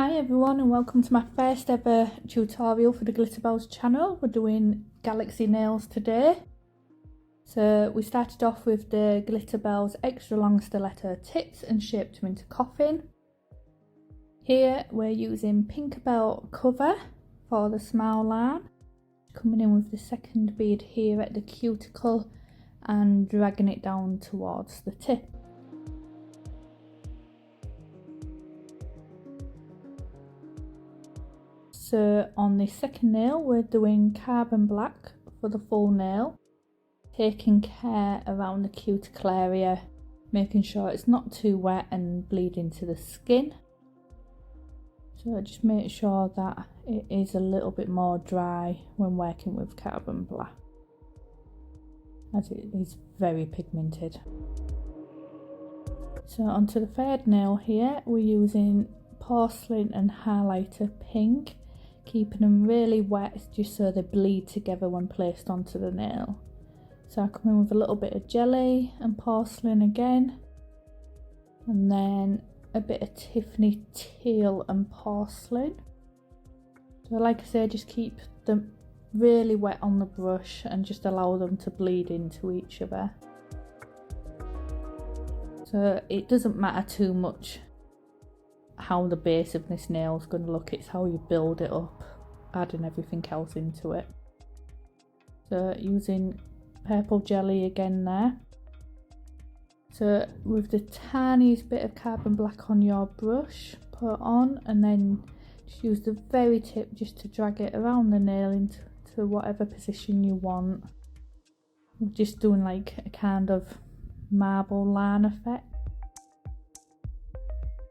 Hi everyone and welcome to my first ever tutorial for the Glitterbels channel. We're doing Galaxy nails today. So we started off with the Glitterbels extra long stiletto tips and shaped them into coffin. Here we're using Tinkerbell cover for the smile line. Coming in with the second bead here at the cuticle and dragging it down towards the tip. So on the second nail we're doing carbon black for the full nail, taking care around the cuticle area, making sure it's not too wet and bleed into the skin. So just make sure that it is a little bit more dry when working with carbon black, as it is very pigmented. So onto the third nail here, we're using porcelain and highlighter pink, keeping them really wet just so they bleed together when placed onto the nail. So I come in with a little bit of jelly and porcelain again, and then a bit of Tiffany teal and porcelain. So like I say, just keep them really wet on the brush and just allow them to bleed into each other. So it doesn't matter too much how the base of this nail is going to look, it's how you build it up, adding everything else into it. So using purple jelly again there. So with the tiniest bit of carbon black on your brush, put on, and then just use the very tip just to drag it around the nail into whatever position you want. We're just doing like a kind of marble line effect,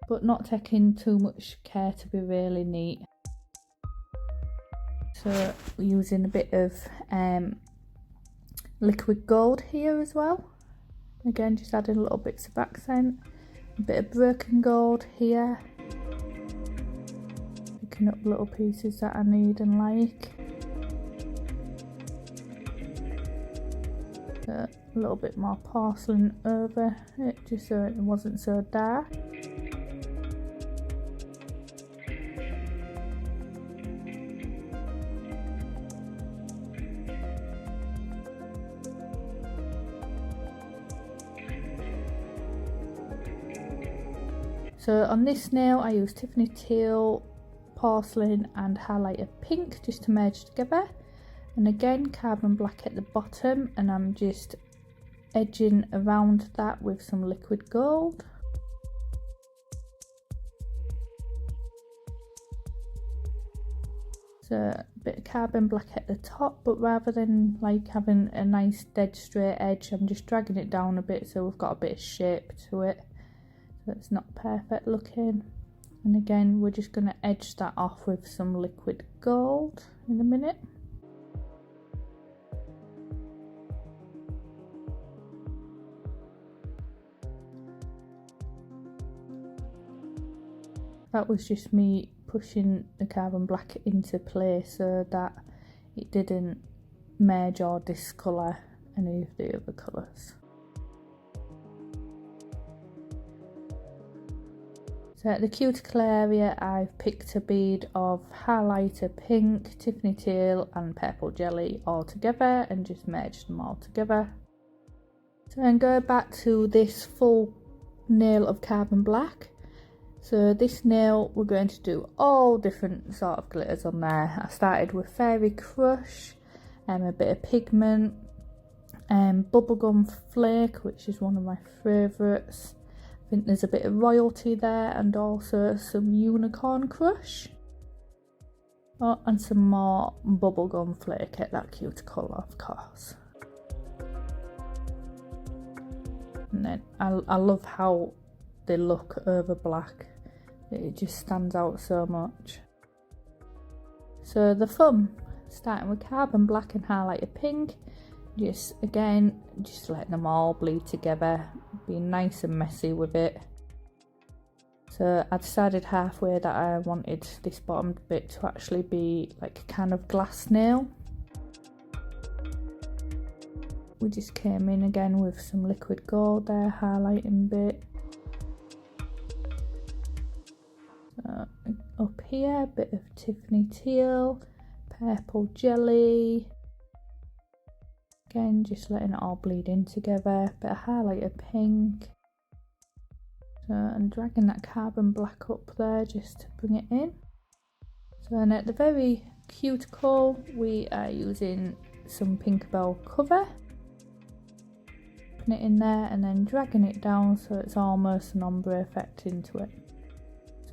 but not taking too much care to be really neat. So using a bit of liquid gold here as well. Again, just adding little bits of accent. A bit of broken gold here. Picking up little pieces that I need and like. A little bit more porcelain over it, just so it wasn't so dark. So on this nail I use Tiffany teal, porcelain and highlighter pink just to merge together, and again carbon black at the bottom, and I'm just edging around that with some liquid gold. So a bit of carbon black at the top, but rather than like having a nice dead straight edge, I'm just dragging it down a bit so we've got a bit of shape to it. So it's not perfect looking, and again we're just going to edge that off with some liquid gold in a minute. That was just me pushing the carbon black into place so that it didn't merge or discolour any of the other colours. So at the cuticle area I've picked a bead of highlighter pink, Tiffany teal and purple jelly all together and just merged them all together. So then go back to this full nail of carbon black. So this nail we're going to do all different sort of glitters on there. I started with Fairy Crush, a bit of pigment, bubblegum flake, which is one of my favourites. I think there's a bit of royalty there, and also some unicorn crush. Oh, and some more bubblegum flake at that cuticle, of course. And then I love how they look over black. It just stands out so much. So the thumb, starting with carbon black and highlighter pink. Just letting them all bleed together, being nice and messy with it. So I decided halfway that I wanted this bottom bit to actually be like a kind of glass nail. We just came in again with some liquid gold there, highlighting bit. So up here, a bit of Tiffany teal, purple jelly. Again, just letting it all bleed in together. Bit of highlighter pink. So, and dragging that carbon black up there just to bring it in. So, and at the very cuticle, we are using some Tinkerbell cover. Putting it in there and then dragging it down so it's almost an ombre effect into it.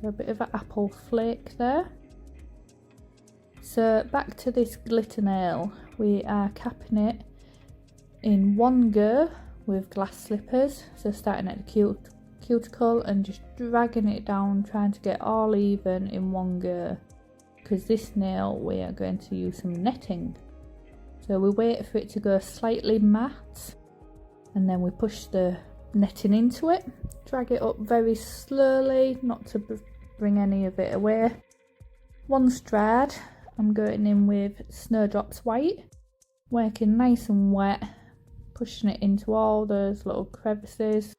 So a bit of an apple flake there. So back to this glitter nail, we are capping it in one go with glass slippers. So starting at the cuticle and just dragging it down, trying to get all even in one go. Because this nail we are going to use some netting. So we wait for it to go slightly matte and then we push the netting into it. Drag it up very slowly, not to bring any of it away. One strand, I'm going in with Snowdrops White, working nice and wet, pushing it into all those little crevices.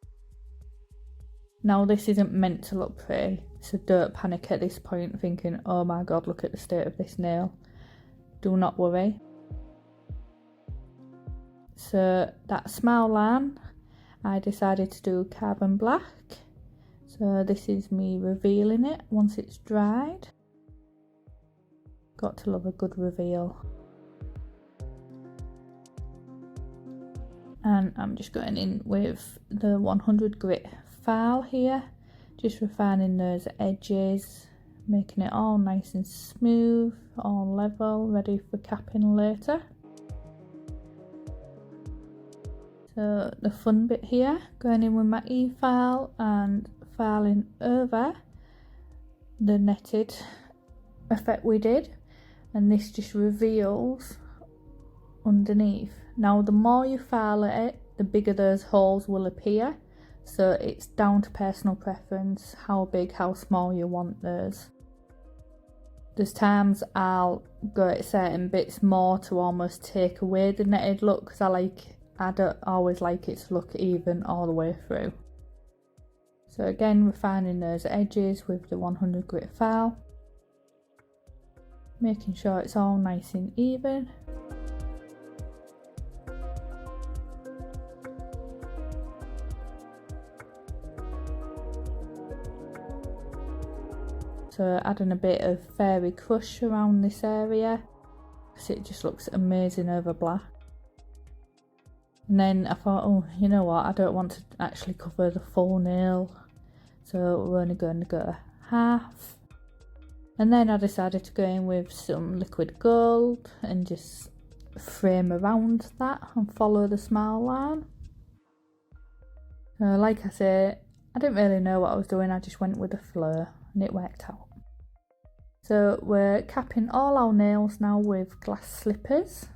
Now this isn't meant to look pretty, so don't panic at this point thinking, oh my god, look at the state of this nail. Do not worry. So that smile line, I decided to do carbon black. So this is me revealing it once it's dried. Got to love a good reveal. And I'm just going in with the 100 grit file here, just refining those edges, making it all nice and smooth, all level, ready for capping later. So the fun bit here, going in with my e-file and filing over the netted effect we did, and this just reveals underneath. Now the more you file at it, the bigger those holes will appear, so it's down to personal preference how big, how small you want those. There's times I'll go at certain bits more to almost take away the netted look, because I don't always like it to look even all the way through. So again, refining those edges with the 100 grit file, making sure it's all nice and even. So adding a bit of fairy crush around this area, because it just looks amazing over black. And then I thought, oh, you know what, I don't want to actually cover the full nail, so we're only going to go half. And then I decided to go in with some liquid gold and just frame around that and follow the smile line. Like I say, I didn't really know what I was doing, I just went with the flow and it worked out. So we're capping all our nails now with glass slippers,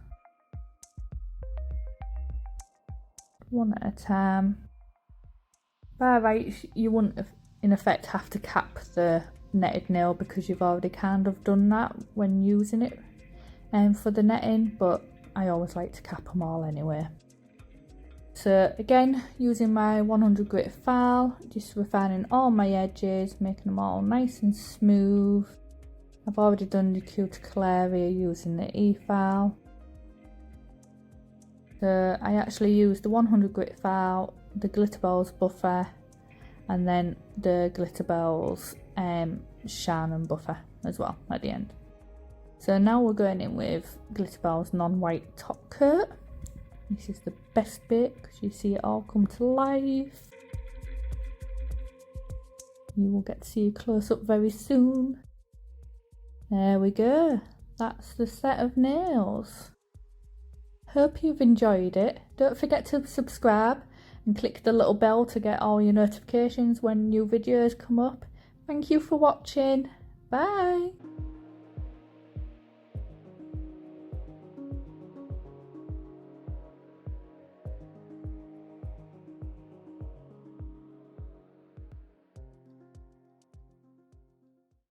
one at a time. By rights, you wouldn't have, in effect, have to cap the netted nail because you've already kind of done that when using it for the netting, but I always like to cap them all anyway. So again, using my 100 grit file, just refining all my edges, making them all nice and smooth. I've already done the cuticle area using the e-file. So I actually used the 100 grit file, the Glitterbels buffer, and then the Glitterbels shine and buffer as well at the end. So now we're going in with Glitterbels non-white top coat. This is the best bit because you see it all come to life. You will get to see a close up very soon. There we go. That's the set of nails. Hope you've enjoyed it. Don't forget to subscribe and click the little bell to get all your notifications when new videos come up. Thank you for watching. Bye.